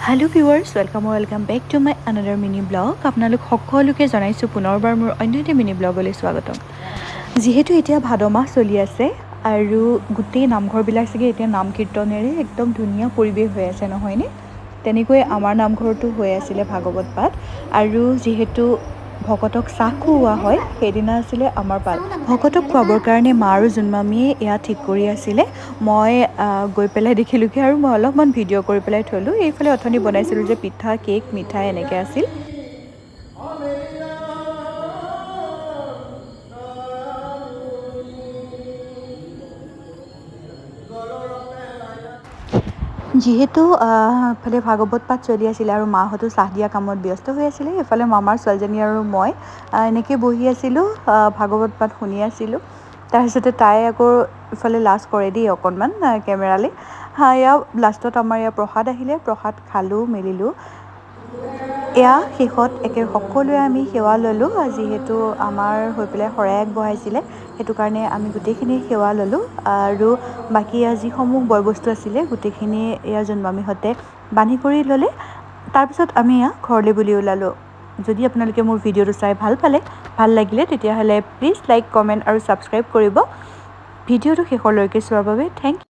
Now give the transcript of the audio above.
Hello' viewers welcome back to my another mini blog. আপোনালোক সকলোকে জনাইছোঁ পুনৰবাৰ মোৰ অন্য এটা মিনি ব্লগলৈ স্বাগতম। যিহেতু এতিয়া ভাদ মাহ চলি আছে আৰু গোটেই নামঘৰবিলাক চাগে এতিয়া নাম কীৰ্তনেৰে একদম ধুনীয়া পৰিৱেশ হৈ আছে নহয়নে? তেনেকৈ আমাৰ নামঘৰতো হৈ আছিলে ভাগৱত পাঠ আৰু যিহেতু ভকতক চাহ খুওৱা হয় সেইদিনা আছিলে আমাৰ পাল। ভকতক খুৱাবৰ কাৰণে মা আৰু জোনমামীয়ে এয়া ঠিক কৰি আছিলে। মই গৈ পেলাই দেখিলোঁগৈ আৰু মই অলপমান ভিডিঅ' কৰি পেলাই থলোঁ। এইফালে অথনি বনাইছিলোঁ যে পিঠা কেক মিঠাই এনেকৈ আছিল। যিহেতু এফালে ভাগৱত পাঠ চলি আছিলে আৰু মাহঁতো চাহ দিয়া কামত ব্যস্ত হৈ আছিলে, এইফালে মামাৰ ছোৱালীজনী আৰু মই এনেকৈ বহি আছিলোঁ, ভাগৱত পাঠ শুনি আছিলোঁ। তাৰপিছতে তাই আকৌ ইফালে লাজ কৰে দেই অকণমান কেমেৰালৈ। এয়া লাষ্টত আমাৰ ইয়াৰ প্ৰসাদ আহিলে, প্ৰসাদ খালোঁ মেলিলোঁ। এয়া শেষত সকলোৱে আমি সেৱা ল'লোঁ। যিহেতু আমাৰ হৈ পেলাই শৰাই আগবঢ়াইছিলে সেইটো কাৰণে আমি গোটেইখিনি সেৱা ল'লোঁ আৰু বাকী যিসমূহ বয় বস্তু আছিলে গোটেইখিনি এয়া জোনমামীহঁতে বান্ধি কৰি ল'লে। তাৰপিছত আমি এয়া ঘৰলৈ বুলি ওলালোঁ। যদি আপোনালোকে মোৰ ভিডিঅ'টো চাই ভাল লাগিলে তেতিয়াহ'লে প্লিজ লাইক কমেণ্ট আৰু ছাবস্ক্ৰাইব কৰিব। ভিডিঅ'টো শেষলৈকে চোৱাৰ বাবে থেংক ইউ।